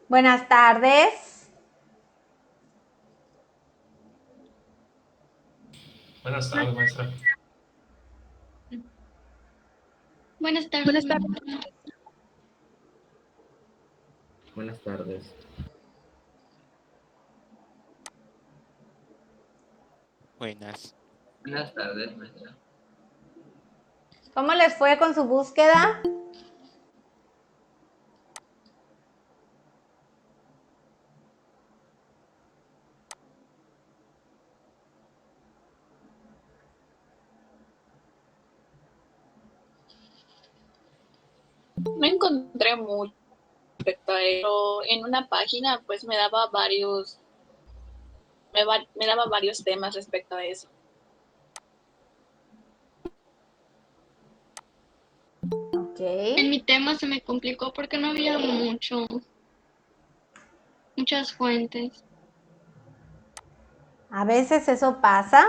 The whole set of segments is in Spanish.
Buenas tardes. Buenas tardes, maestra. Buenas tardes, maestra. Buenas tardes. Buenas. Buenas tardes, maestra. ¿Cómo les fue con su búsqueda? No encontré mucho respecto a eso. En una página pues me daba varios temas respecto a eso. Ok. En mi tema se me complicó porque no había muchas fuentes. A veces eso pasa.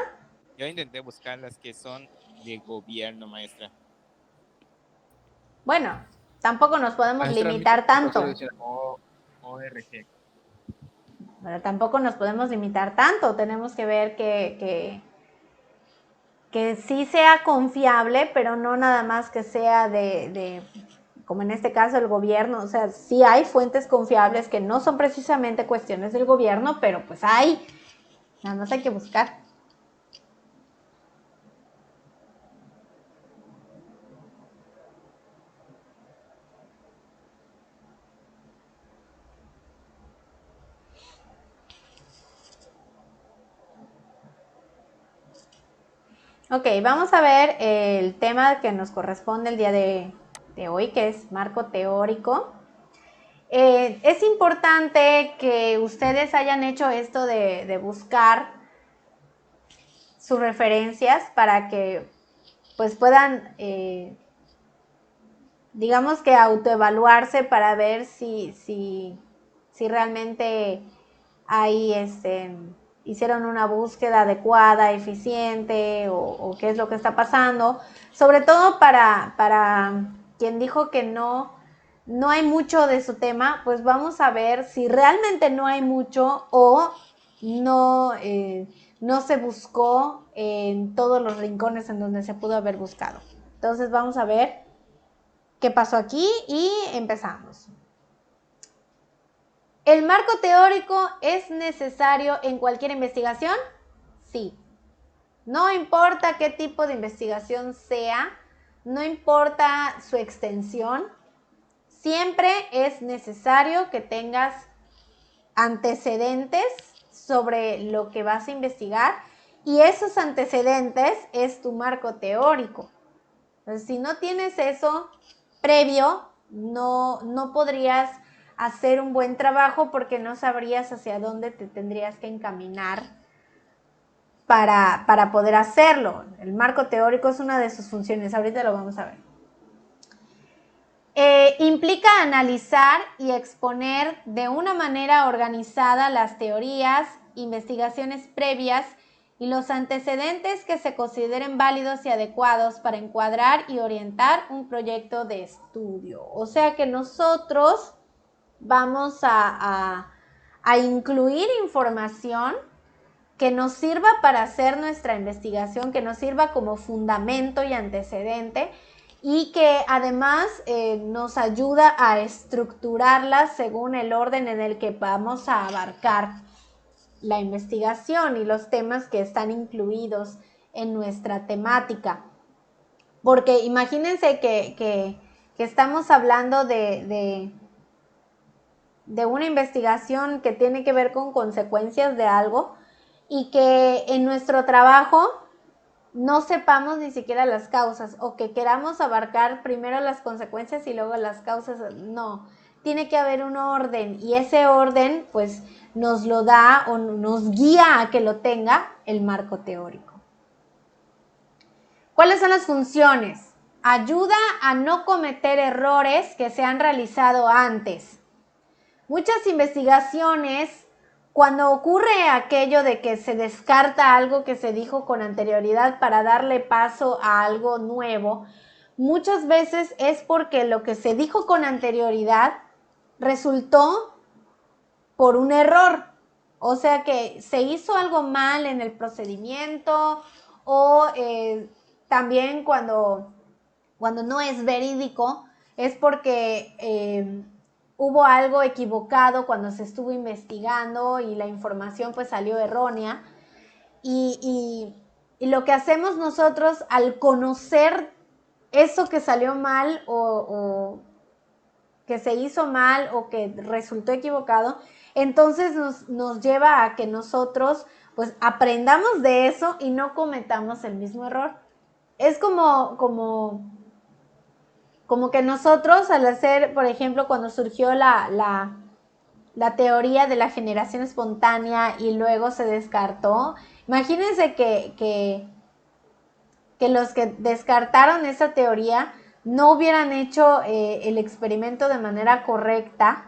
Yo intenté buscar las que son de gobierno, maestra. Bueno, tampoco nos podemos Maestra, a mí limitar también me pasó tanto. eso. ORG. Pero tampoco nos podemos limitar tanto. Tenemos que ver que sí sea confiable, pero no nada más que sea como en este caso, el gobierno. O sea, sí hay fuentes confiables que no son precisamente cuestiones del gobierno, pero pues hay. Nada más hay que buscar. Ok, vamos a ver el tema que nos corresponde el día de hoy, que es marco teórico. Es importante que ustedes hayan hecho esto de buscar sus referencias para que pues puedan, digamos que autoevaluarse para ver si realmente hay hicieron una búsqueda adecuada, eficiente o qué es lo que está pasando. Sobre todo para quien dijo que no hay mucho de su tema, pues vamos a ver si realmente no hay mucho o no se buscó en todos los rincones en donde se pudo haber buscado. Entonces vamos a ver qué pasó aquí y empezamos. ¿El marco teórico es necesario en cualquier investigación? Sí. No importa qué tipo de investigación sea, no importa su extensión, siempre es necesario que tengas antecedentes sobre lo que vas a investigar y esos antecedentes es tu marco teórico. Entonces, si no tienes eso previo, no podrías hacer un buen trabajo porque no sabrías hacia dónde te tendrías que encaminar para poder hacerlo. El marco teórico es una de sus funciones, ahorita lo vamos a ver. Implica analizar y exponer de una manera organizada las teorías, investigaciones previas y los antecedentes que se consideren válidos y adecuados para encuadrar y orientar un proyecto de estudio. O sea que nosotros vamos a incluir información que nos sirva para hacer nuestra investigación, que nos sirva como fundamento y antecedente y que además nos ayuda a estructurarla según el orden en el que vamos a abarcar la investigación y los temas que están incluidos en nuestra temática. Porque imagínense que estamos hablando de una investigación que tiene que ver con consecuencias de algo y que en nuestro trabajo no sepamos ni siquiera las causas o que queramos abarcar primero las consecuencias y luego las causas. No, tiene que haber un orden y ese orden pues nos lo da o nos guía a que lo tenga el marco teórico. ¿Cuáles son las funciones? Ayuda a no cometer errores que se han realizado antes. Muchas investigaciones, cuando ocurre aquello de que se descarta algo que se dijo con anterioridad para darle paso a algo nuevo, muchas veces es porque lo que se dijo con anterioridad resultó por un error. O sea que se hizo algo mal en el procedimiento o también cuando no es verídico es porque hubo algo equivocado cuando se estuvo investigando y la información pues salió errónea. Y lo que hacemos nosotros al conocer eso que salió mal o que se hizo mal o que resultó equivocado, entonces nos lleva a que nosotros pues aprendamos de eso y no cometamos el mismo error. Es como que nosotros al hacer, por ejemplo, cuando surgió la teoría de la generación espontánea y luego se descartó, imagínense que los que descartaron esa teoría no hubieran hecho el experimento de manera correcta,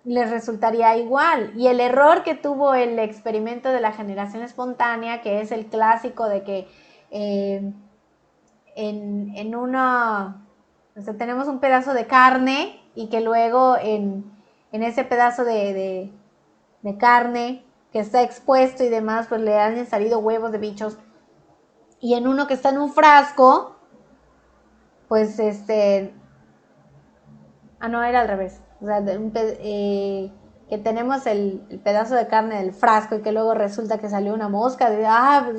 les resultaría igual. Y el error que tuvo el experimento de la generación espontánea, que es el clásico de que o sea, tenemos un pedazo de carne y que luego en ese pedazo de carne que está expuesto y demás, pues le han salido huevos de bichos. Y en uno que está en un frasco, pues no, era al revés. O sea, que tenemos el pedazo de carne del frasco y que luego resulta que salió una mosca.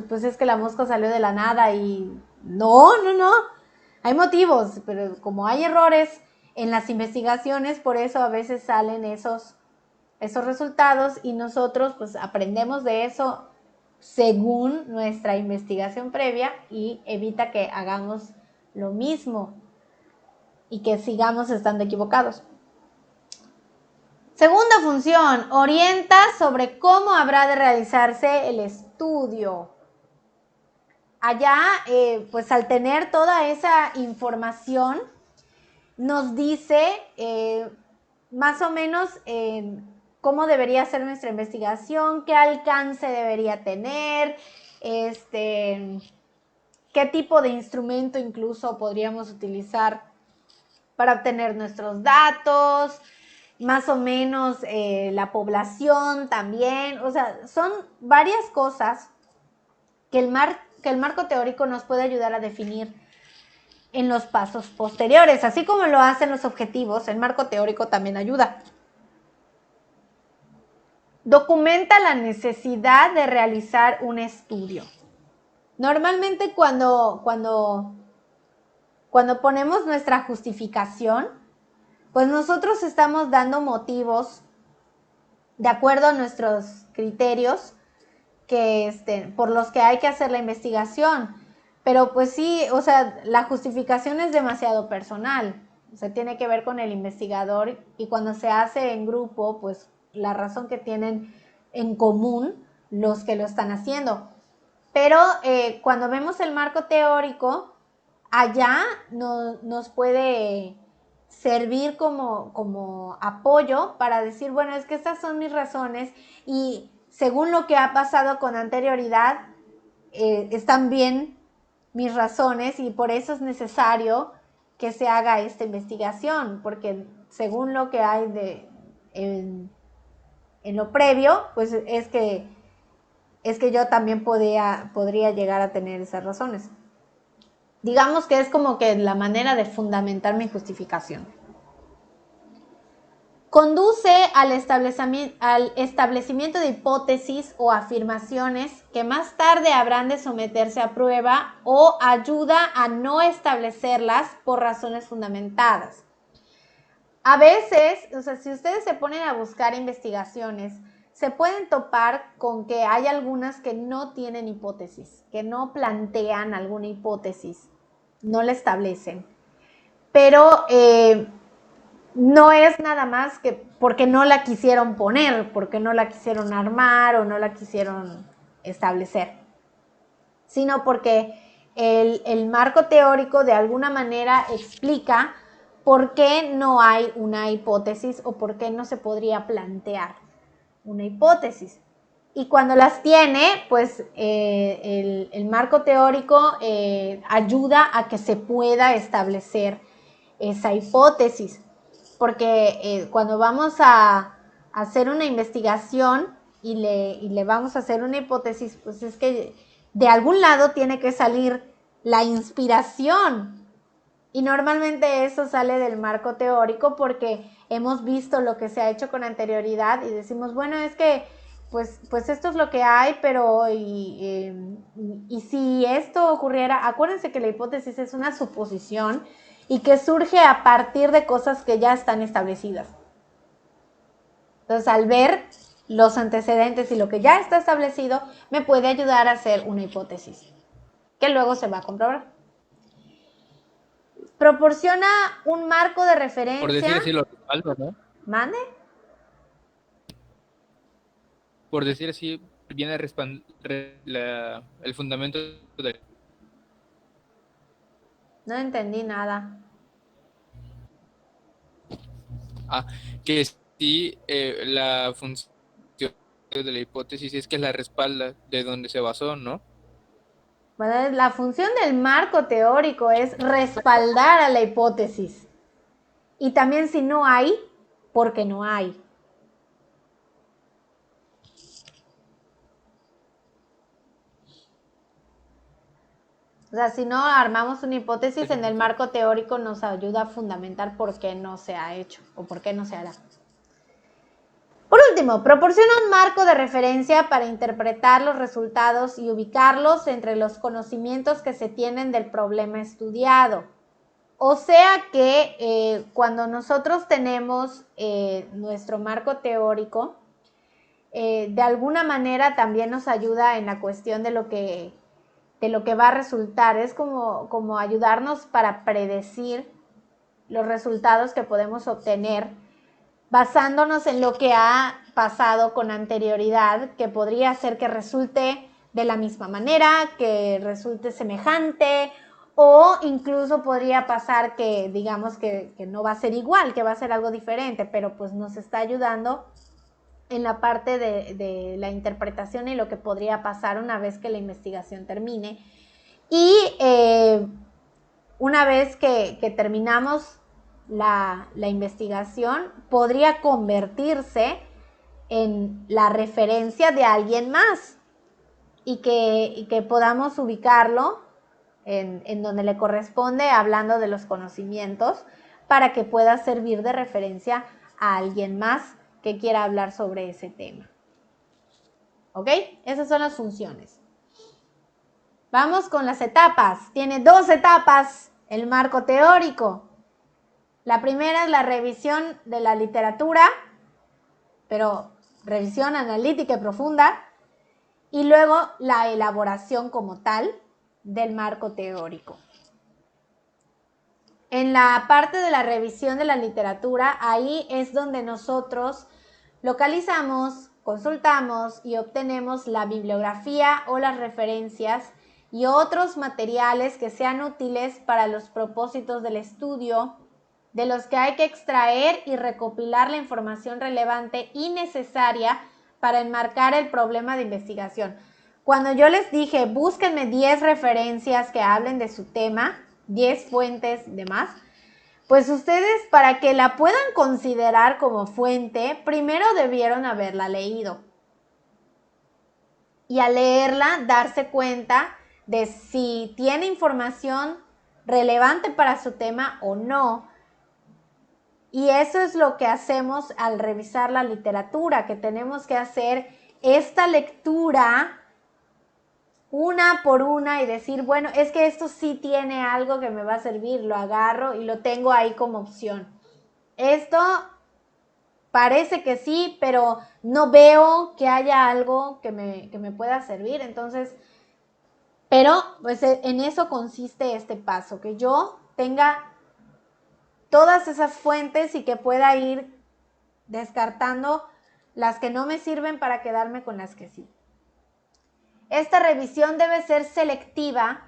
Pues es que la mosca salió de la nada y no. Hay motivos, pero como hay errores en las investigaciones, por eso a veces salen esos resultados y nosotros pues aprendemos de eso según nuestra investigación previa y evita que hagamos lo mismo y que sigamos estando equivocados. Segunda función, orienta sobre cómo habrá de realizarse el estudio. Allá, pues al tener toda esa información, nos dice más o menos cómo debería ser nuestra investigación, qué alcance debería tener, qué tipo de instrumento incluso podríamos utilizar para obtener nuestros datos, más o menos la población también. O sea, son varias cosas que el marco teórico nos puede ayudar a definir en los pasos posteriores. Así como lo hacen los objetivos, el marco teórico también ayuda. Documenta la necesidad de realizar un estudio. Normalmente cuando ponemos nuestra justificación, pues nosotros estamos dando motivos de acuerdo a nuestros criterios por los que hay que hacer la investigación. Pero pues sí, o sea, la justificación es demasiado personal. O sea, tiene que ver con el investigador y cuando se hace en grupo, pues la razón que tienen en común los que lo están haciendo. Pero cuando vemos el marco teórico, allá nos puede servir como apoyo para decir, bueno, es que estas son mis razones y según lo que ha pasado con anterioridad, están bien mis razones y por eso es necesario que se haga esta investigación, porque según lo que hay en lo previo, pues es que yo también podría llegar a tener esas razones. Digamos que es como que la manera de fundamentar mi justificación. Conduce al establecimiento de hipótesis o afirmaciones que más tarde habrán de someterse a prueba o ayuda a no establecerlas por razones fundamentadas. A veces, o sea, si ustedes se ponen a buscar investigaciones, se pueden topar con que hay algunas que no tienen hipótesis, que no plantean alguna hipótesis, no la establecen. Pero no es nada más que porque no la quisieron poner, porque no la quisieron armar o no la quisieron establecer, sino porque el marco teórico de alguna manera explica por qué no hay una hipótesis o por qué no se podría plantear una hipótesis. Y cuando las tiene, pues el marco teórico ayuda a que se pueda establecer esa hipótesis. porque cuando vamos a hacer una investigación y le vamos a hacer una hipótesis, pues es que de algún lado tiene que salir la inspiración. Y normalmente eso sale del marco teórico porque hemos visto lo que se ha hecho con anterioridad y decimos, bueno, es que pues esto es lo que hay, pero y si esto ocurriera, acuérdense que la hipótesis es una suposición y que surge a partir de cosas que ya están establecidas. Entonces, al ver los antecedentes y lo que ya está establecido, me puede ayudar a hacer una hipótesis, que luego se va a comprobar. Proporciona un marco de referencia. Por decir así, lo respaldo, ¿no? ¿Mande? Por decir así, viene el fundamento de... No entendí nada. Que sí, la función de la hipótesis es que la respalda de donde se basó, ¿no? Bueno, la función del marco teórico es respaldar a la hipótesis. Y también si no hay, porque no hay. O sea, si no armamos una hipótesis en el marco teórico nos ayuda a fundamentar por qué no se ha hecho o por qué no se hará. Por último, proporciona un marco de referencia para interpretar los resultados y ubicarlos entre los conocimientos que se tienen del problema estudiado. O sea que cuando nosotros tenemos nuestro marco teórico, de alguna manera también nos ayuda en la cuestión de lo que va a resultar. Es como ayudarnos para predecir los resultados que podemos obtener basándonos en lo que ha pasado con anterioridad, que podría ser que resulte de la misma manera, que resulte semejante, o incluso podría pasar que digamos que no va a ser igual, que va a ser algo diferente, pero pues nos está ayudando en la parte de la interpretación y lo que podría pasar una vez que la investigación termine. Y una vez que terminamos la investigación, podría convertirse en la referencia de alguien más y que podamos ubicarlo en donde le corresponde, hablando de los conocimientos, para que pueda servir de referencia a alguien más que quiera hablar sobre ese tema. ¿Ok? Esas son las funciones. Vamos con las etapas. Tiene 2 etapas el marco teórico. La primera es la revisión de la literatura, pero revisión analítica y profunda, y luego la elaboración como tal del marco teórico. En la parte de la revisión de la literatura, ahí es donde nosotros localizamos, consultamos y obtenemos la bibliografía o las referencias y otros materiales que sean útiles para los propósitos del estudio, de los que hay que extraer y recopilar la información relevante y necesaria para enmarcar el problema de investigación. Cuando yo les dije, búsquenme 10 referencias que hablen de su tema, 10 fuentes y demás, pues ustedes, para que la puedan considerar como fuente, primero debieron haberla leído. Y al leerla, darse cuenta de si tiene información relevante para su tema o no. Y eso es lo que hacemos al revisar la literatura, que tenemos que hacer esta lectura una por una y decir, bueno, es que esto sí tiene algo que me va a servir, lo agarro y lo tengo ahí como opción. Esto parece que sí, pero no veo que haya algo que me pueda servir, entonces, pero pues en eso consiste este paso, que yo tenga todas esas fuentes y que pueda ir descartando las que no me sirven para quedarme con las que sí. Esta revisión debe ser selectiva,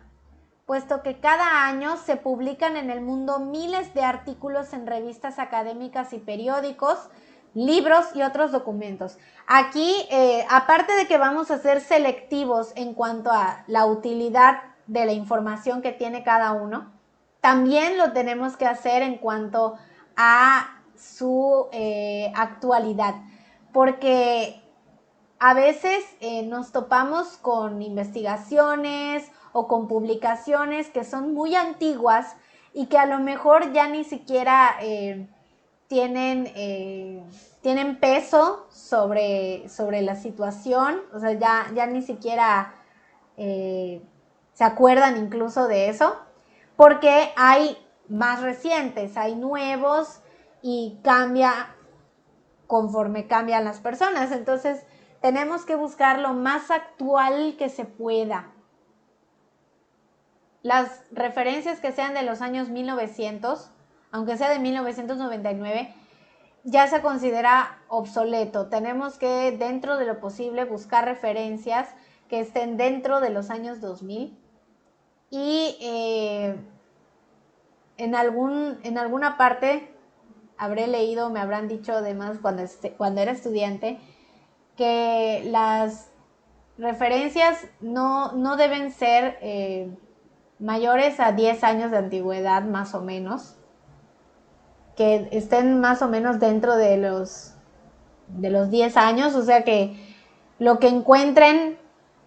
puesto que cada año se publican en el mundo miles de artículos en revistas académicas y periódicos, libros y otros documentos. Aquí, aparte de que vamos a ser selectivos en cuanto a la utilidad de la información que tiene cada uno, también lo tenemos que hacer en cuanto a su actualidad, porque a veces nos topamos con investigaciones o con publicaciones que son muy antiguas y que a lo mejor ya ni siquiera tienen peso sobre la situación, o sea, ya ni siquiera se acuerdan incluso de eso, porque hay más recientes, hay nuevos y cambia conforme cambian las personas. Entonces, tenemos que buscar lo más actual que se pueda. Las referencias que sean de los años 1900, aunque sea de 1999, ya se considera obsoleto. Tenemos que, dentro de lo posible, buscar referencias que estén dentro de los años 2000 y en alguna parte habré leído, me habrán dicho además cuando era estudiante, que las referencias no deben ser mayores a 10 años de antigüedad, más o menos, que estén más o menos dentro de los 10 años, o sea que lo que encuentren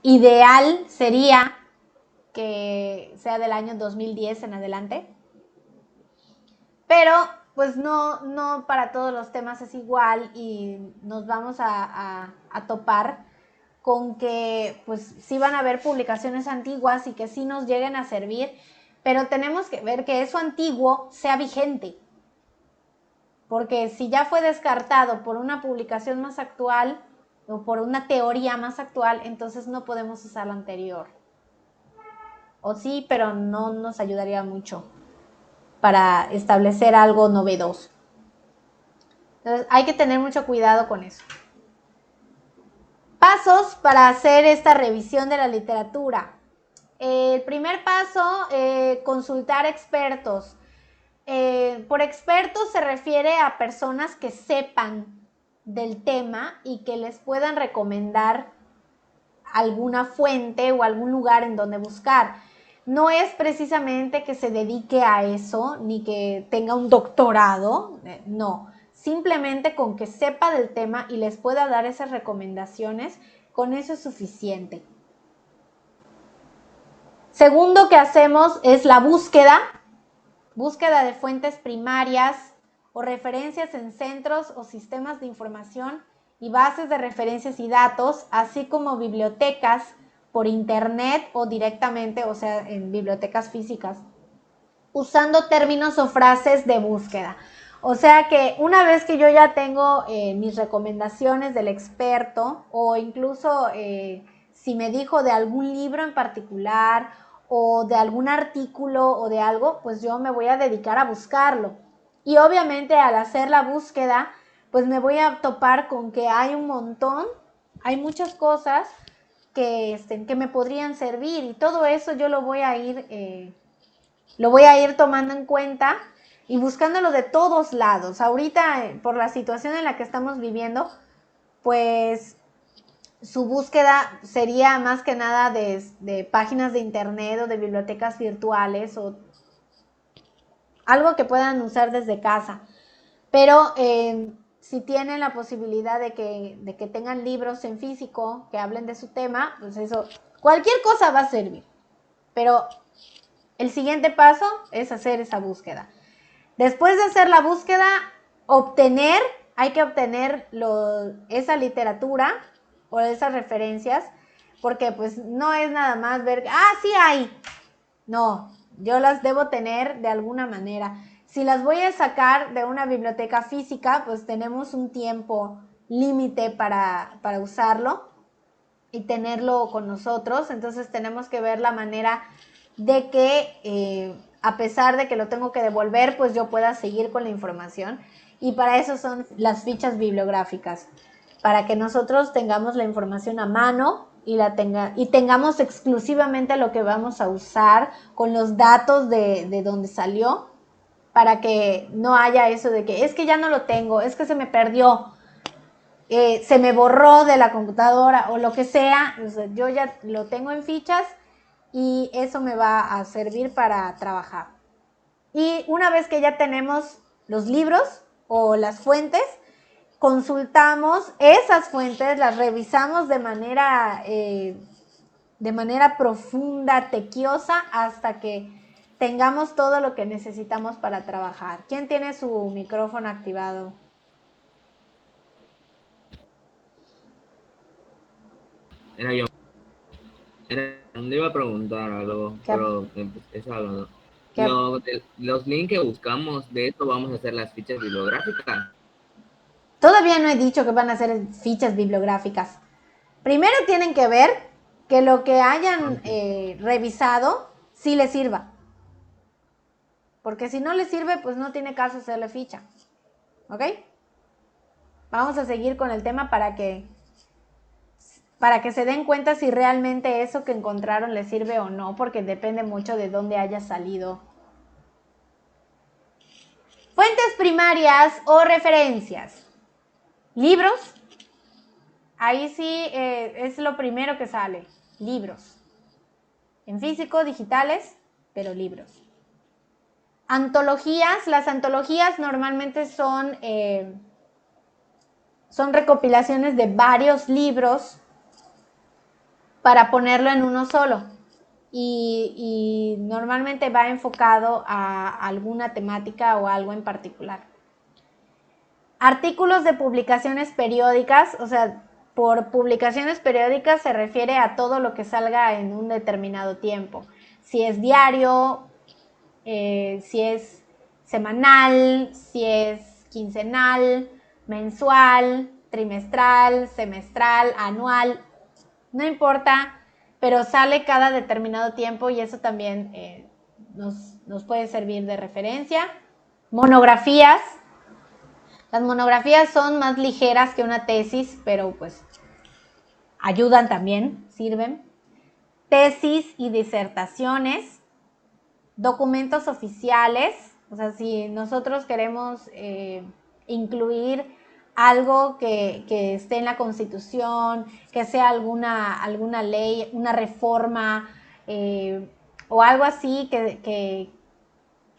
ideal sería que sea del año 2010 en adelante, pero pues no para todos los temas es igual y nos vamos a topar con que pues sí van a haber publicaciones antiguas y que sí nos lleguen a servir, pero tenemos que ver que eso antiguo sea vigente, porque si ya fue descartado por una publicación más actual o por una teoría más actual, entonces no podemos usar la anterior. O sí, pero no nos ayudaría mucho para establecer algo novedoso. Entonces hay que tener mucho cuidado con eso. Pasos para hacer esta revisión de la literatura. El primer paso, consultar expertos. Por expertos se refiere a personas que sepan del tema y que les puedan recomendar alguna fuente o algún lugar en donde buscar. No es precisamente que se dedique a eso ni que tenga un doctorado, no. Simplemente con que sepa del tema y les pueda dar esas recomendaciones, con eso es suficiente. Segundo que hacemos es la búsqueda de fuentes primarias o referencias en centros o sistemas de información y bases de referencias y datos, así como bibliotecas por internet o directamente, o sea, en bibliotecas físicas, usando términos o frases de búsqueda. O sea que una vez que yo ya tengo mis recomendaciones del experto o incluso si me dijo de algún libro en particular o de algún artículo o de algo, pues yo me voy a dedicar a buscarlo. Y obviamente al hacer la búsqueda, pues me voy a topar con que hay un montón, hay muchas cosas que me podrían servir y todo eso yo lo voy a ir tomando en cuenta y buscándolo de todos lados. Ahorita, por la situación en la que estamos viviendo, pues su búsqueda sería más que nada de páginas de internet o de bibliotecas virtuales o algo que puedan usar desde casa. Pero si tienen la posibilidad de que tengan libros en físico que hablen de su tema, pues eso, cualquier cosa va a servir. Pero el siguiente paso es hacer esa búsqueda. Después de hacer la búsqueda, hay que obtener esa literatura o esas referencias, porque pues no es nada más ver, sí hay. No, yo las debo tener de alguna manera. Si las voy a sacar de una biblioteca física, pues tenemos un tiempo límite para usarlo y tenerlo con nosotros. Entonces tenemos que ver la manera de que a pesar de que lo tengo que devolver, pues yo pueda seguir con la información. Y para eso son las fichas bibliográficas, para que nosotros tengamos la información a mano y tengamos exclusivamente lo que vamos a usar con los datos de donde salió, para que no haya eso de que es que ya no lo tengo, es que se me perdió, se me borró de la computadora o lo que sea. O sea, yo ya lo tengo en fichas y eso me va a servir para trabajar. Y una vez que ya tenemos los libros o las fuentes, consultamos esas fuentes, las revisamos de manera profunda, tequiosa, hasta que tengamos todo lo que necesitamos para trabajar. ¿Quién tiene su micrófono activado? Era yo. Le iba a preguntar algo, pero empecé hablando. Los links que buscamos, de esto vamos a hacer las fichas bibliográficas. Todavía no he dicho que van a ser fichas bibliográficas. Primero tienen que ver que lo que hayan revisado sí les sirva. Porque si no les sirve, pues no tiene caso hacerle ficha. ¿Ok? Vamos a seguir con el tema para que se den cuenta si realmente eso que encontraron les sirve o no, porque depende mucho de dónde haya salido. Fuentes primarias o referencias. Libros. Ahí sí es lo primero que sale. Libros. En físico, digitales, pero libros. Antologías. Las antologías normalmente son recopilaciones de varios libros para ponerlo en uno solo. Y normalmente va enfocado a alguna temática o algo en particular. Artículos de publicaciones periódicas, o sea, por publicaciones periódicas se refiere a todo lo que salga en un determinado tiempo. Si es diario, si es semanal, si es quincenal, mensual, trimestral, semestral, anual, no importa, pero sale cada determinado tiempo y eso también nos puede servir de referencia. Monografías. Las monografías son más ligeras que una tesis, pero pues ayudan también, sirven. Tesis y disertaciones. Documentos oficiales. O sea, si nosotros queremos incluir algo que esté en la Constitución, que sea alguna ley, una reforma o algo así que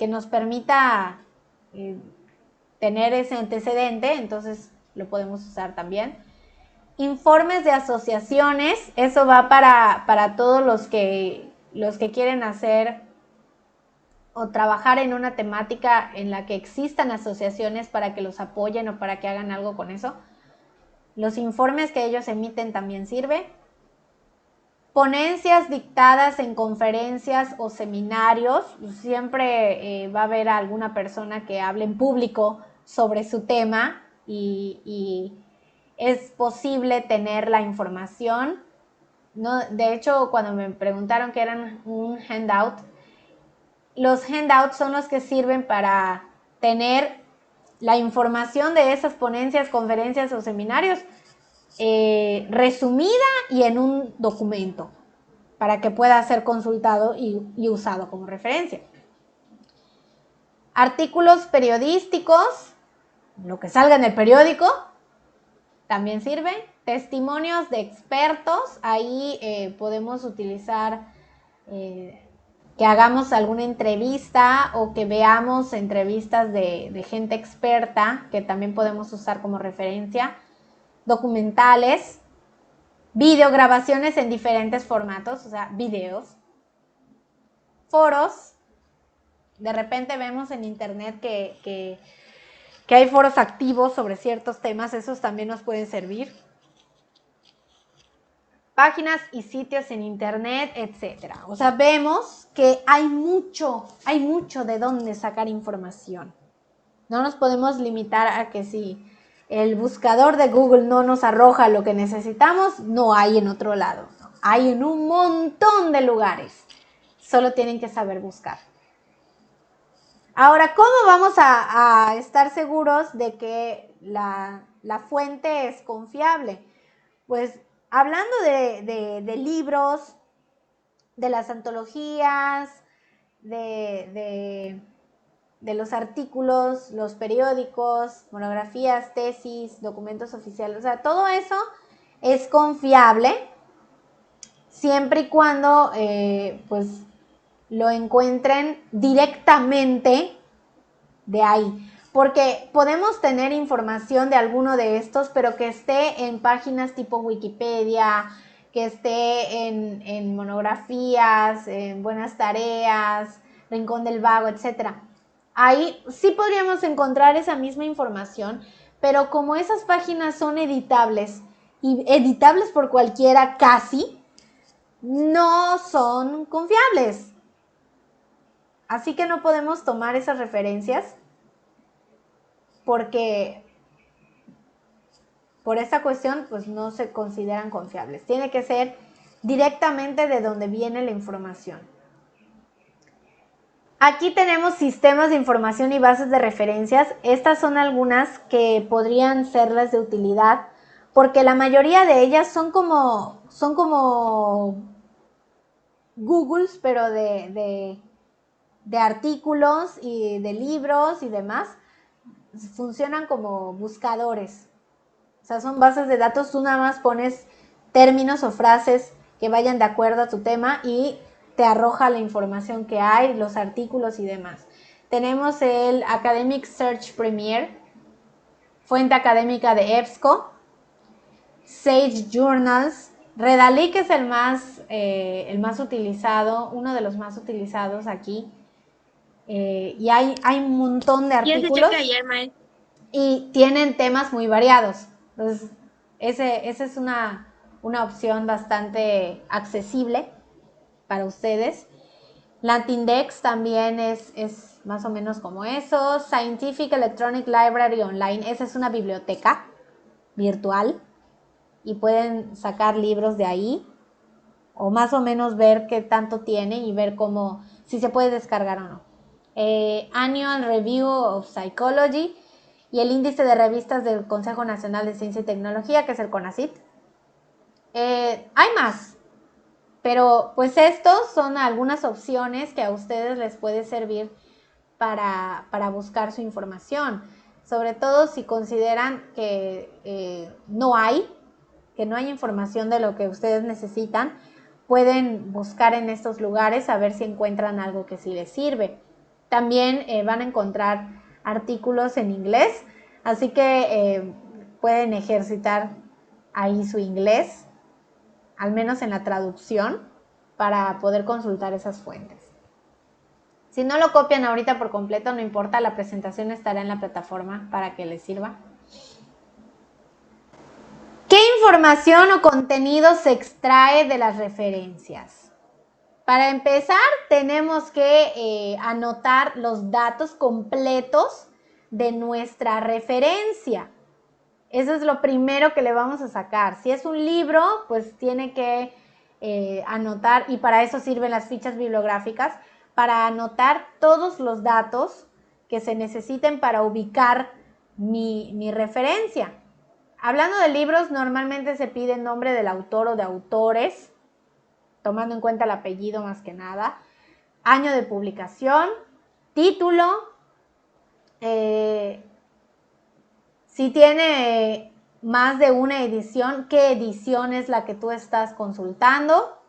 nos permita tener ese antecedente, entonces lo podemos usar también. Informes de asociaciones, eso va para todos los que quieren hacer o trabajar en una temática en la que existan asociaciones para que los apoyen o para que hagan algo con eso. Los informes que ellos emiten también sirve. Ponencias dictadas en conferencias o seminarios. Siempre va a haber alguna persona que hable en público sobre su tema y es posible tener la información. No, de hecho, cuando me preguntaron qué eran un handout, los handouts son los que sirven para tener la información de esas ponencias, conferencias o seminarios resumida y en un documento para que pueda ser consultado y usado como referencia. Artículos periodísticos, lo que salga en el periódico, también sirve. Testimonios de expertos, ahí podemos utilizar que hagamos alguna entrevista o que veamos entrevistas de gente experta, que también podemos usar como referencia. Documentales, videograbaciones en diferentes formatos, o sea, videos. Foros, de repente vemos en internet que hay foros activos sobre ciertos temas, esos también nos pueden servir. Páginas y sitios en internet, etcétera. O sea, vemos que hay mucho de dónde sacar información. No nos podemos limitar a que si el buscador de Google no nos arroja lo que necesitamos, no hay en otro lado. Hay en un montón de lugares. Solo tienen que saber buscar. Ahora, ¿cómo vamos a estar seguros de que la fuente es confiable? Pues hablando de libros, de las antologías, de los artículos, los periódicos, monografías, tesis, documentos oficiales, o sea, todo eso es confiable siempre y cuando pues lo encuentren directamente de ahí. porque podemos tener información de alguno de estos, pero que esté en páginas tipo Wikipedia, que esté en monografías, en Buenas Tareas, Rincón del Vago, etc. Ahí sí podríamos encontrar esa misma información, pero como esas páginas son editables, y editables por cualquiera casi, no son confiables. Así que no podemos tomar esas referencias porque por esta cuestión pues no se consideran confiables. Tiene que ser directamente de donde viene la información. Aquí tenemos sistemas de información y bases de referencias. Estas son algunas que podrían serles de utilidad porque la mayoría de ellas son como Googles, pero de artículos y de libros y demás. Funcionan como buscadores. O sea, son bases de datos. Tú nada más pones términos o frases que vayan de acuerdo a tu tema y te arroja la información que hay, los artículos y demás. Tenemos el Academic Search Premier, fuente académica de EBSCO, Sage Journals, Redalyc es el más utilizado, uno de los más utilizados aquí. Y hay un montón de artículos y tienen temas muy variados. Entonces, esa es una opción bastante accesible para ustedes. Latindex también es más o menos como eso. Scientific Electronic Library Online, esa es una biblioteca virtual y pueden sacar libros de ahí o más o menos ver qué tanto tiene y ver si se puede descargar o no. Annual Review of Psychology y el índice de revistas del Consejo Nacional de Ciencia y Tecnología, que es el CONACYT. Hay más, pero pues estos son algunas opciones que a ustedes les puede servir para buscar su información, sobre todo si consideran que no hay información de lo que ustedes necesitan. Pueden buscar en estos lugares a ver si encuentran algo que sí les sirve. También van a encontrar artículos en inglés, así que pueden ejercitar ahí su inglés, al menos en la traducción, para poder consultar esas fuentes. Si no lo copian ahorita por completo, no importa, la presentación estará en la plataforma para que les sirva. ¿Qué información o contenido se extrae de las referencias? Para empezar, tenemos que anotar los datos completos de nuestra referencia. Eso es lo primero que le vamos a sacar. Si es un libro, pues tiene que anotar, y para eso sirven las fichas bibliográficas, para anotar todos los datos que se necesiten para ubicar mi referencia. Hablando de libros, normalmente se pide el nombre del autor o de autores, tomando en cuenta el apellido más que nada, año de publicación, título, si tiene más de una edición, qué edición es la que tú estás consultando,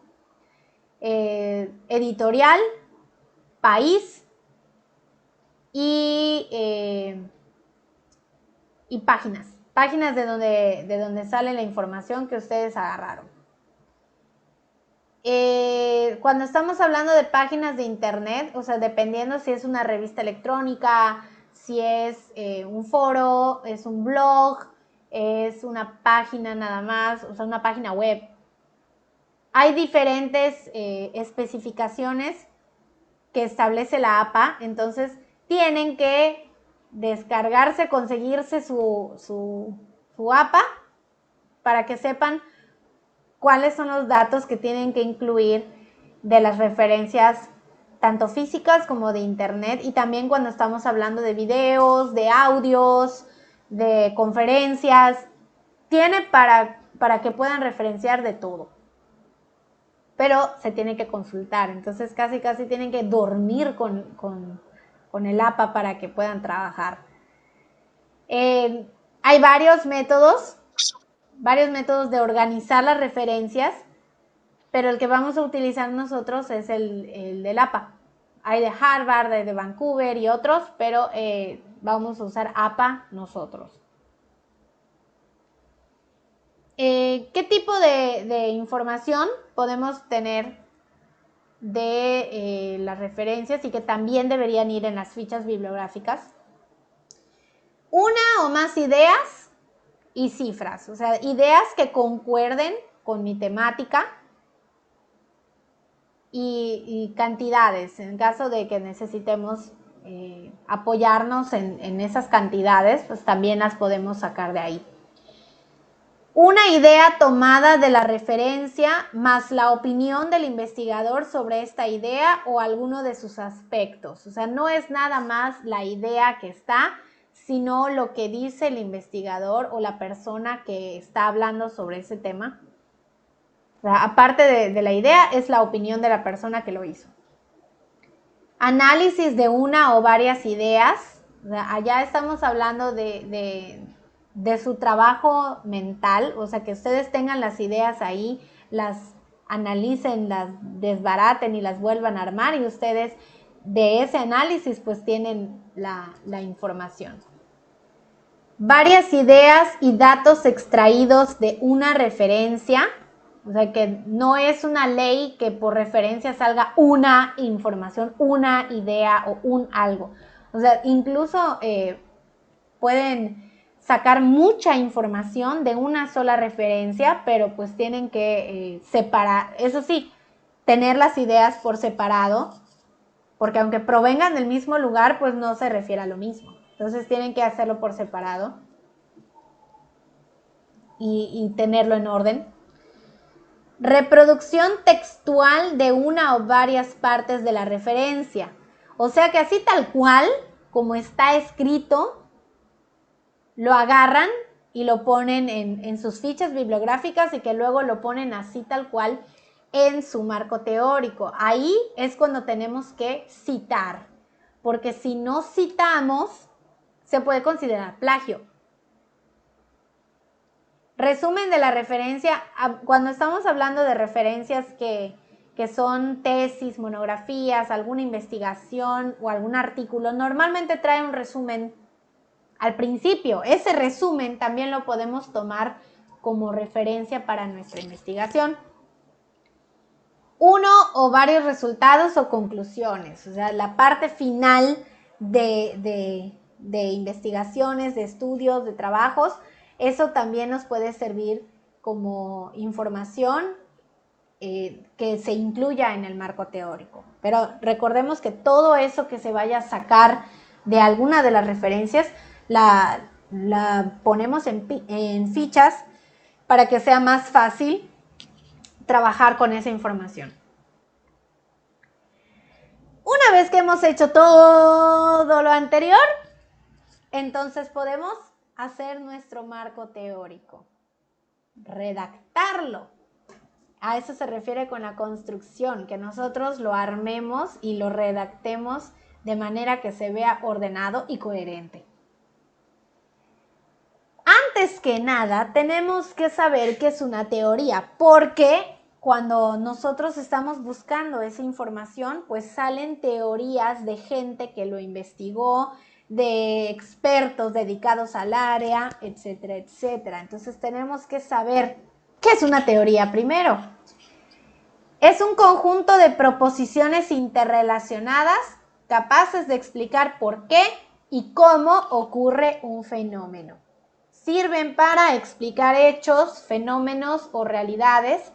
editorial, país y páginas de donde sale la información que ustedes agarraron. Cuando estamos hablando de páginas de internet, o sea, dependiendo si es una revista electrónica, si es un foro, es un blog, es una página nada más, o sea, una página web. Hay diferentes especificaciones que establece la APA, entonces tienen que descargarse, conseguirse su APA para que sepan cuáles son los datos que tienen que incluir de las referencias tanto físicas como de internet, y también cuando estamos hablando de videos, de audios, de conferencias, tiene para que puedan referenciar de todo. Pero se tiene que consultar, entonces casi tienen que dormir con el APA para que puedan trabajar. Hay varios métodos de organizar las referencias, pero el que vamos a utilizar nosotros es el del APA. Hay de Harvard, hay de Vancouver y otros, pero vamos a usar APA nosotros. ¿Qué tipo de información podemos tener de las referencias y que también deberían ir en las fichas bibliográficas? Una o más ideas y cifras, o sea, ideas que concuerden con mi temática y cantidades, en caso de que necesitemos apoyarnos en esas cantidades, pues también las podemos sacar de ahí. Una idea tomada de la referencia más la opinión del investigador sobre esta idea o alguno de sus aspectos. O sea, no es nada más la idea que está, sino lo que dice el investigador o la persona que está hablando sobre ese tema. O sea, aparte de la idea, es la opinión de la persona que lo hizo. Análisis de una o varias ideas. O sea, allá estamos hablando de su trabajo mental, o sea, que ustedes tengan las ideas ahí, las analicen, las desbaraten y las vuelvan a armar y ustedes de ese análisis pues tienen la información. Varias ideas y datos extraídos de una referencia, o sea, que no es una ley que por referencia salga una información, una idea o un algo. O sea, incluso pueden sacar mucha información de una sola referencia, pero pues tienen que separar, eso sí, tener las ideas por separado, porque aunque provengan del mismo lugar, pues no se refiere a lo mismo. Entonces tienen que hacerlo por separado y tenerlo en orden. Reproducción textual de una o varias partes de la referencia. O sea que así tal cual, como está escrito, lo agarran y lo ponen en sus fichas bibliográficas y que luego lo ponen así tal cual en su marco teórico. Ahí es cuando tenemos que citar, porque si no citamos, se puede considerar plagio. Resumen de la referencia, cuando estamos hablando de referencias que son tesis, monografías, alguna investigación o algún artículo, normalmente trae un resumen al principio. Ese resumen también lo podemos tomar como referencia para nuestra investigación. Uno o varios resultados o conclusiones, o sea, la parte final de investigaciones, de estudios, de trabajos, eso también nos puede servir como información que se incluya en el marco teórico. Pero recordemos que todo eso que se vaya a sacar de alguna de las referencias, la ponemos en fichas para que sea más fácil trabajar con esa información. Una vez que hemos hecho todo lo anterior, entonces podemos hacer nuestro marco teórico, redactarlo. A eso se refiere con la construcción, que nosotros lo armemos y lo redactemos de manera que se vea ordenado y coherente. Antes que nada, tenemos que saber qué es una teoría, porque cuando nosotros estamos buscando esa información, pues salen teorías de gente que lo investigó, de expertos dedicados al área, etcétera, etcétera. Entonces tenemos que saber qué es una teoría primero. Es un conjunto de proposiciones interrelacionadas capaces de explicar por qué y cómo ocurre un fenómeno. Sirven para explicar hechos, fenómenos o realidades,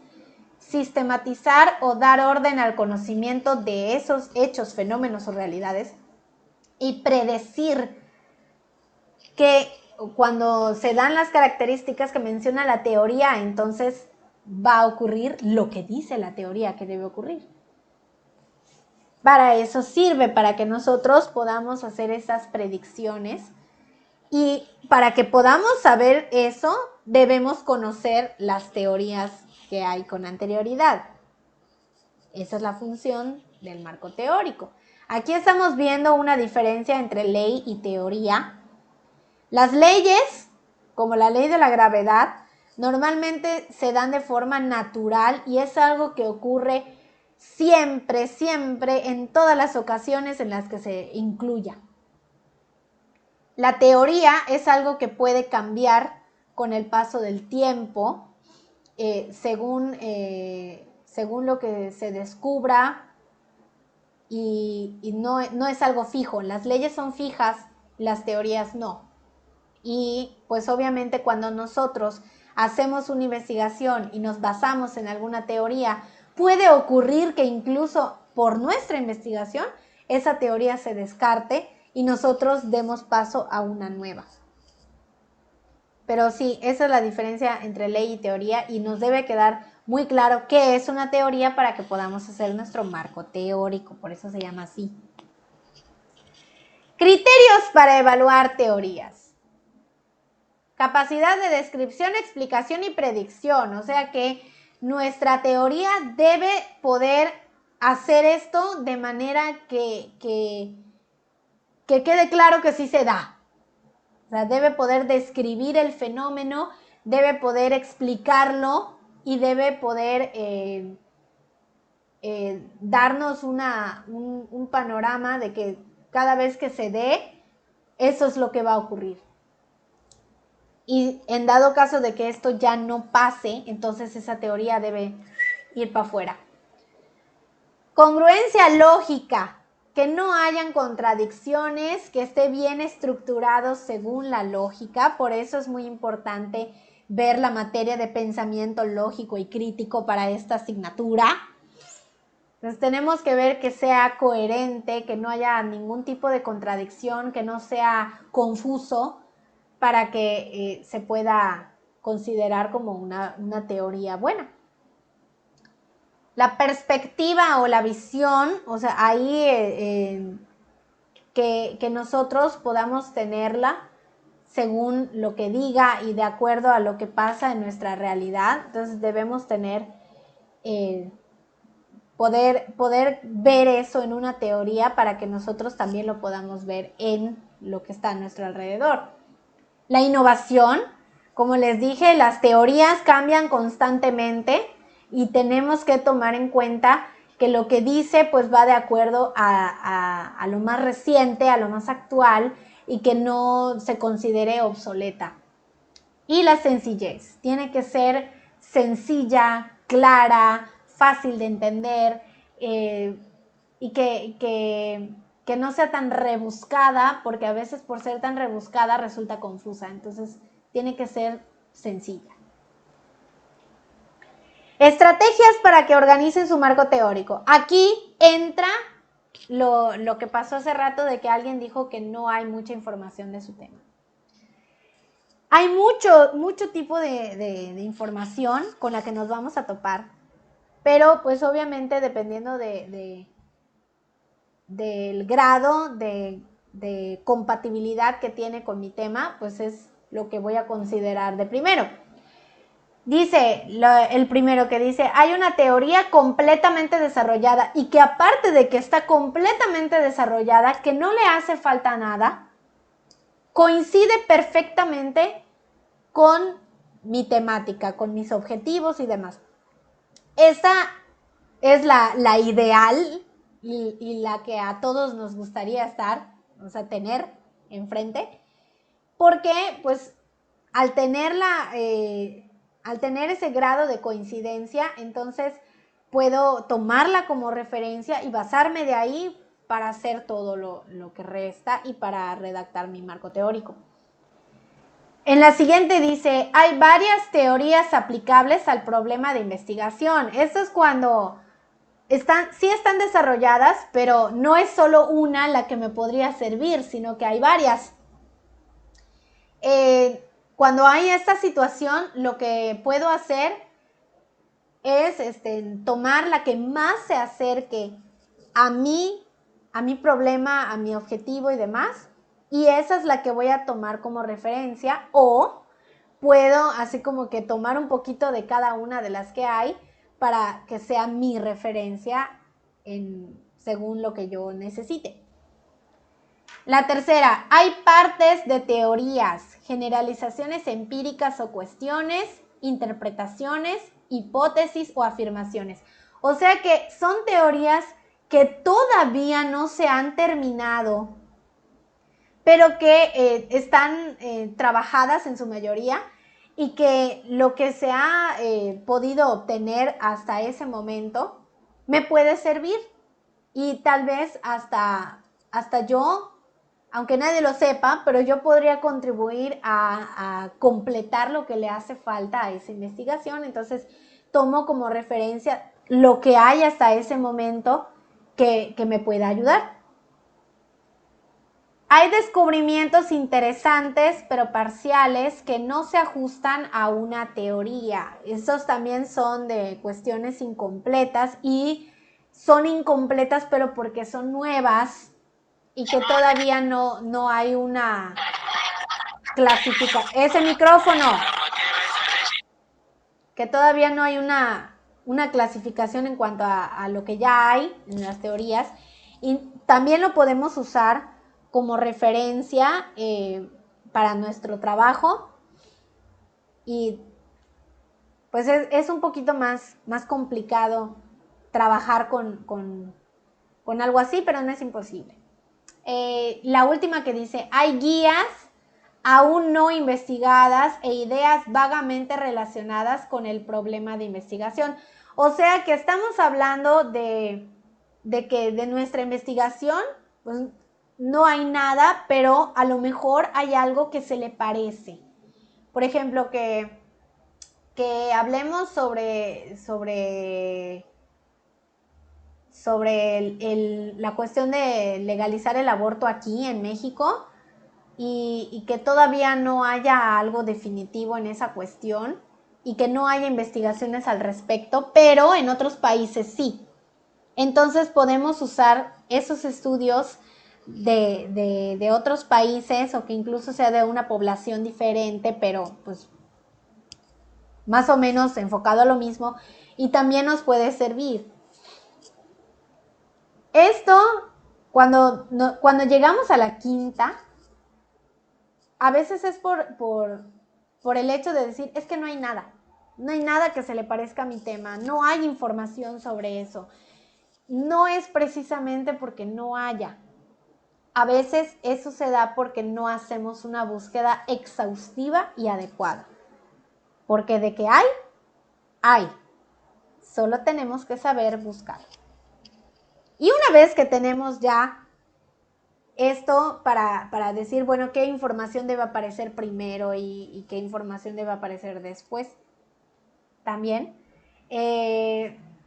sistematizar o dar orden al conocimiento de esos hechos, fenómenos o realidades y predecir que cuando se dan las características que menciona la teoría, entonces va a ocurrir lo que dice la teoría que debe ocurrir. Para eso sirve, para que nosotros podamos hacer esas predicciones. Y para que podamos saber eso, debemos conocer las teorías que hay con anterioridad. Esa es la función del marco teórico. Aquí estamos viendo una diferencia entre ley y teoría. Las leyes, como la ley de la gravedad, normalmente se dan de forma natural y es algo que ocurre siempre, siempre, en todas las ocasiones en las que se incluya. La teoría es algo que puede cambiar con el paso del tiempo, según lo que se descubra, y no es algo fijo. Las leyes son fijas, las teorías no. Y pues obviamente cuando nosotros hacemos una investigación y nos basamos en alguna teoría, puede ocurrir que incluso por nuestra investigación esa teoría se descarte y nosotros demos paso a una nueva. Pero sí, esa es la diferencia entre ley y teoría, y nos debe quedar muy claro qué es una teoría para que podamos hacer nuestro marco teórico, por eso se llama así. Criterios para evaluar teorías. Capacidad de descripción, explicación y predicción, o sea que nuestra teoría debe poder hacer esto de manera que quede claro que sí se da. O sea, debe poder describir el fenómeno, debe poder explicarlo y debe poder darnos un panorama de que cada vez que se dé, eso es lo que va a ocurrir. Y en dado caso de que esto ya no pase, entonces esa teoría debe ir para afuera. Congruencia lógica. Que no hayan contradicciones, que esté bien estructurado según la lógica. Por eso es muy importante ver la materia de pensamiento lógico y crítico para esta asignatura. Entonces tenemos que ver que sea coherente, que no haya ningún tipo de contradicción, que no sea confuso, para que se pueda considerar como una teoría buena. La perspectiva o la visión, o sea, ahí que nosotros podamos tenerla según lo que diga y de acuerdo a lo que pasa en nuestra realidad. Entonces debemos tener, poder ver eso en una teoría para que nosotros también lo podamos ver en lo que está a nuestro alrededor. La innovación, como les dije, las teorías cambian constantemente y tenemos que tomar en cuenta que lo que dice pues va de acuerdo a lo más reciente, a lo más actual, y que no se considere obsoleta. Y la sencillez, tiene que ser sencilla, clara, fácil de entender, y que no sea tan rebuscada, porque a veces por ser tan rebuscada resulta confusa. Entonces tiene que ser sencilla. Estrategias para que organicen su marco teórico. Aquí entra lo que pasó hace rato de que alguien dijo que no hay mucha información de su tema. Hay mucho tipo de información con la que nos vamos a topar, pero pues obviamente dependiendo del grado de compatibilidad que tiene con mi tema, pues es lo que voy a considerar de primero. Dice, el primero que dice, hay una teoría completamente desarrollada y que aparte de que está completamente desarrollada, que no le hace falta nada, coincide perfectamente con mi temática, con mis objetivos y demás. Esa es la ideal y la que a todos nos gustaría estar, o sea, tener enfrente, porque pues al tener ese grado de coincidencia, entonces puedo tomarla como referencia y basarme de ahí para hacer todo lo que resta y para redactar mi marco teórico. En la siguiente dice, hay varias teorías aplicables al problema de investigación. Esto es cuando sí están desarrolladas, pero no es solo una la que me podría servir, sino que hay varias. Cuando hay esta situación, lo que puedo hacer es tomar la que más se acerque a mi problema, a mi objetivo y demás, y esa es la que voy a tomar como referencia, o puedo así como que tomar un poquito de cada una de las que hay para que sea mi referencia según lo que yo necesite. La tercera, hay partes de teorías, generalizaciones empíricas o cuestiones, interpretaciones, hipótesis o afirmaciones. O sea que son teorías que todavía no se han terminado, pero que están trabajadas en su mayoría y que lo que se ha podido obtener hasta ese momento me puede servir y tal vez hasta yo, aunque nadie lo sepa, pero yo podría contribuir a completar lo que le hace falta a esa investigación. Entonces tomo como referencia lo que hay hasta ese momento que me pueda ayudar. Hay descubrimientos interesantes, pero parciales, que no se ajustan a una teoría. Estos también son de cuestiones incompletas y son incompletas, pero porque son nuevas y que todavía no hay una clasificación. Ese micrófono. Que todavía no hay una clasificación en cuanto a lo que ya hay en las teorías. Y también lo podemos usar como referencia para nuestro trabajo y pues es un poquito más complicado trabajar con algo así, pero no es imposible. La última que dice, hay guías aún no investigadas e ideas vagamente relacionadas con el problema de investigación. O sea que estamos hablando de que de nuestra investigación, pues, no hay nada, pero a lo mejor hay algo que se le parece. Por ejemplo, que hablemos sobre la cuestión de legalizar el aborto aquí en México y que todavía no haya algo definitivo en esa cuestión y que no haya investigaciones al respecto, pero en otros países sí. Entonces podemos usar esos estudios de otros países o que incluso sea de una población diferente, pero pues más o menos enfocado a lo mismo y también nos puede servir. Esto, cuando llegamos a la quinta, a veces es por el hecho de decir, es que no hay nada que se le parezca a mi tema, no hay información sobre eso. No es precisamente porque no haya. A veces eso se da porque no hacemos una búsqueda exhaustiva y adecuada. Porque de que hay. Solo tenemos que saber buscar. Y una vez que tenemos ya esto para decir, bueno, qué información debe aparecer primero y qué información debe aparecer después, también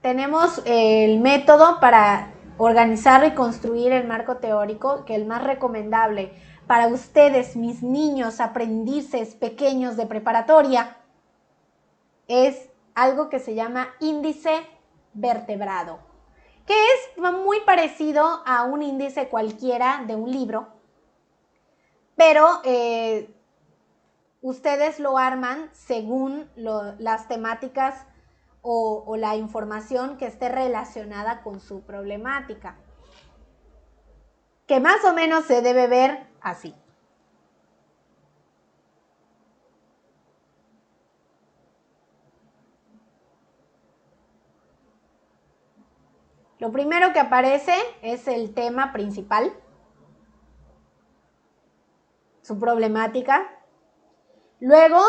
tenemos el método para organizar y construir el marco teórico, que el más recomendable para ustedes, mis niños aprendices pequeños de preparatoria, es algo que se llama índice vertebrado, que es muy parecido a un índice cualquiera de un libro, pero ustedes lo arman según las temáticas o la información que esté relacionada con su problemática, que más o menos se debe ver así. Lo primero que aparece es el tema principal, su problemática. Luego,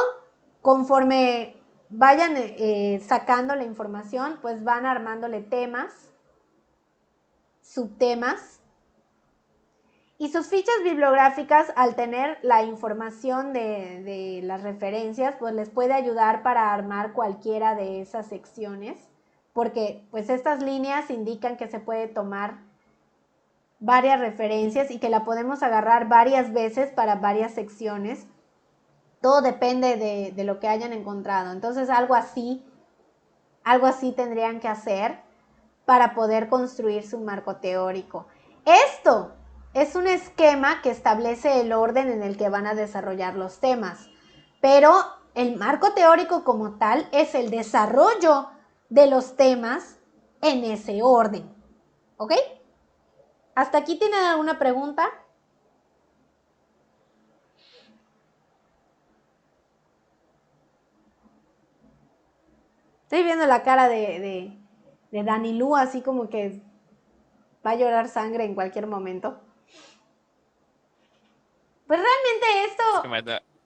conforme vayan sacando la información, pues van armándole temas, subtemas. Y sus fichas bibliográficas, al tener la información de las referencias, pues les puede ayudar para armar cualquiera de esas secciones, porque pues estas líneas indican que se puede tomar varias referencias y que la podemos agarrar varias veces para varias secciones. Todo depende de lo que hayan encontrado. Entonces algo así tendrían que hacer para poder construir su marco teórico. Esto es un esquema que establece el orden en el que van a desarrollar los temas, pero el marco teórico como tal es el desarrollo de los temas en ese orden. ¿Ok? ¿Hasta aquí tienen alguna pregunta? Estoy viendo la cara de Dani Lu, así como que va a llorar sangre en cualquier momento. Pues realmente esto... Es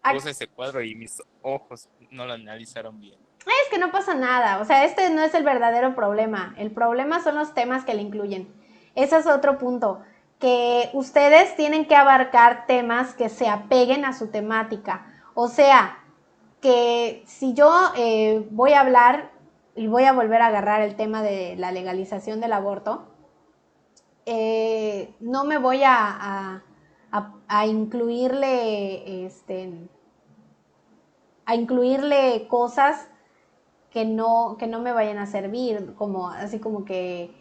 que puse ese cuadro y mis ojos no lo analizaron bien. Es que no pasa nada, o sea, este no es el verdadero problema. El problema son los temas que le incluyen. Ese es otro punto, que ustedes tienen que abarcar temas que se apeguen a su temática. O sea, que si yo voy a hablar y voy a volver a agarrar el tema de la legalización del aborto, no me voy a incluirle cosas que no me vayan a servir, como así como que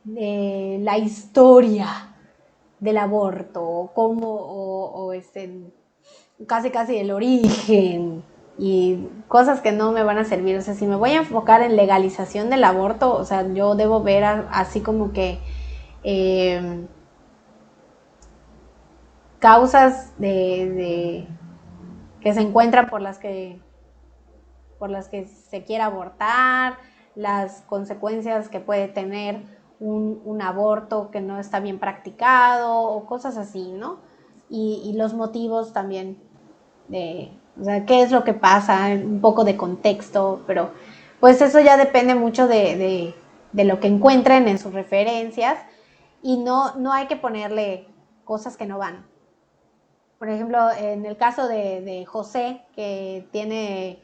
la historia del aborto, o casi el origen y cosas que no me van a servir. O sea, si me voy a enfocar en legalización del aborto, o sea, yo debo ver así como que causas que se encuentran por las que se quiere abortar, las consecuencias que puede tener un aborto que no está bien practicado o cosas así, ¿no? Y los motivos también o sea, qué es lo que pasa, un poco de contexto, pero pues eso ya depende mucho de lo que encuentren en sus referencias y no hay que ponerle cosas que no van. Por ejemplo, en el caso de José, que tiene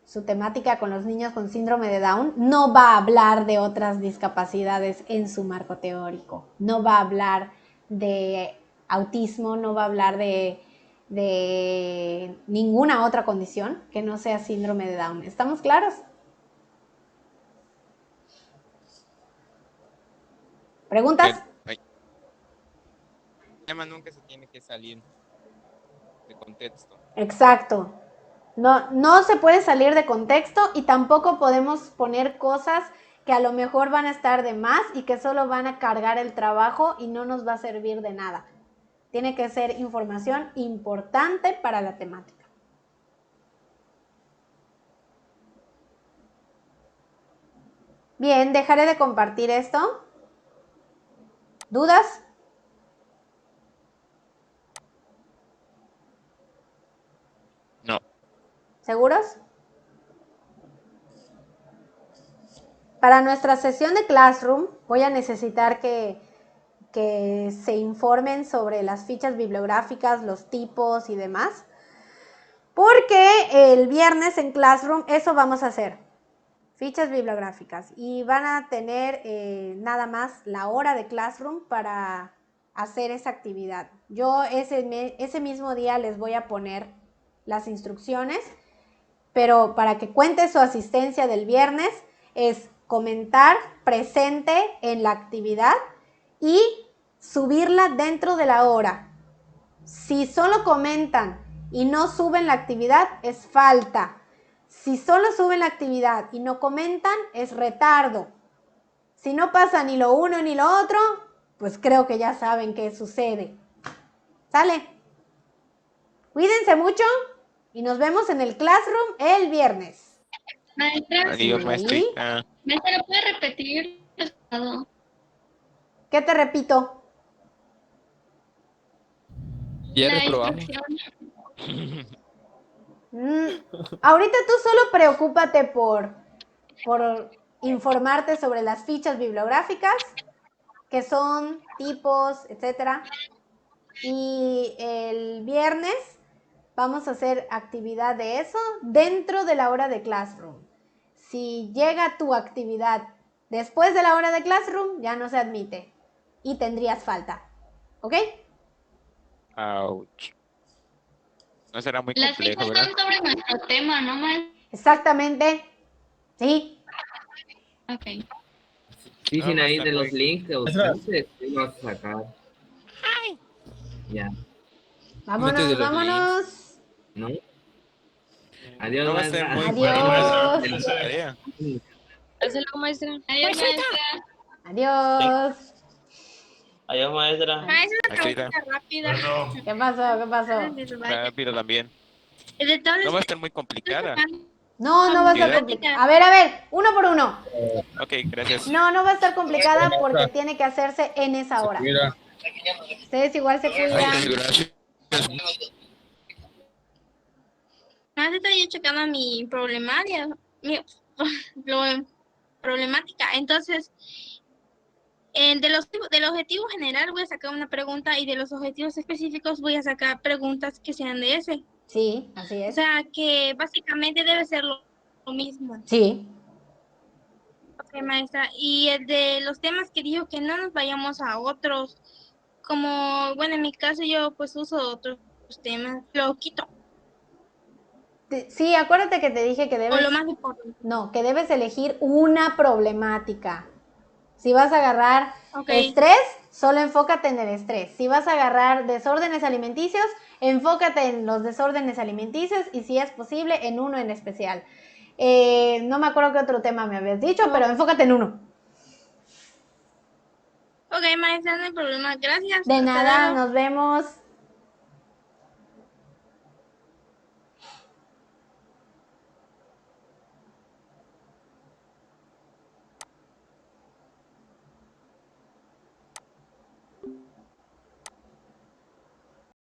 su temática con los niños con síndrome de Down, no va a hablar de otras discapacidades en su marco teórico, no va a hablar de autismo, no va a hablar de ninguna otra condición que no sea síndrome de Down. ¿Estamos claros? ¿Preguntas? El tema nunca se tiene que salir de contexto. Exacto. No se puede salir de contexto y tampoco podemos poner cosas que a lo mejor van a estar de más y que solo van a cargar el trabajo y no nos va a servir de nada. Tiene que ser información importante para la temática. Bien, dejaré de compartir esto. ¿Dudas? No. ¿Seguros? Para nuestra sesión de Classroom voy a necesitar que se informen sobre las fichas bibliográficas, los tipos y demás, porque el viernes en Classroom eso vamos a hacer, fichas bibliográficas, y van a tener nada más la hora de Classroom para hacer esa actividad. Yo ese mismo día les voy a poner las instrucciones, pero para que cuente su asistencia del viernes es comentar presente en la actividad y subirla dentro de la hora. Si solo comentan y no suben la actividad, es falta. Si solo suben la actividad y no comentan, es retardo. Si no pasa ni lo uno ni lo otro, pues creo que ya saben qué sucede. ¿Sale? Cuídense mucho y nos vemos en el Classroom el viernes. Maestra, Adiós, Sí. maestra. maestra, ¿puede repetir? ¿Qué te repito? Ya La reprobamos. instrucción. Ahorita tú solo preocúpate por informarte sobre las fichas bibliográficas, que son tipos, etcétera. Y el viernes vamos a hacer actividad de eso dentro de la hora de Classroom. Si llega tu actividad después de la hora de Classroom, ya no se admite y tendrías falta. ¿Ok? Ouch. No será muy Las complejo, fichas ¿verdad? son sobre nuestro tema, ¿no, maestra? Exactamente. Sí. Ok. Sí, No, sin ahí maestra, de los pues. links que usaste, sí lo vas a sacar. Ya, Vámonos, de los vámonos. ¿no? Adiós, No va a ser maestra. muy Adiós. buena la tarea. Hasta luego, maestra. Adiós, maestra. Adiós. Adiós, maestra. Maestra, una Maestrita. pregunta rápida. Bueno, ¿Qué pasó? ¿Qué pasó? Rápido también. De todos No los va a estar muy complicada. No, no va a estar complicada. A ver, uno por uno. Ok, gracias. No va a estar complicada porque tiene que hacerse en esa hora. Mira, Ustedes igual se Ay, cuidan. gracias. Más estoy checando mi problemática, lo- problemática. Entonces, del objetivo general voy a sacar una pregunta y de los objetivos específicos voy a sacar preguntas que sean de ese. Sí, así O es. sea, que básicamente debe ser lo mismo. Sí. Ok, maestra. Y el de los temas que dijo que no nos vayamos a otros, como, bueno, en mi caso yo pues uso otros temas, lo quito. Sí, acuérdate que te dije que O debes, lo más importante. no, que debes elegir una problemática. Si vas a agarrar Ok, estrés, solo enfócate en el estrés. Si vas a agarrar desórdenes alimenticios, enfócate en los desórdenes alimenticios y si es posible, en uno en especial. No me acuerdo qué otro tema me habías dicho, pero enfócate en uno. ok, maestra, no hay problema. Gracias. De Hasta nada, luego. nos vemos.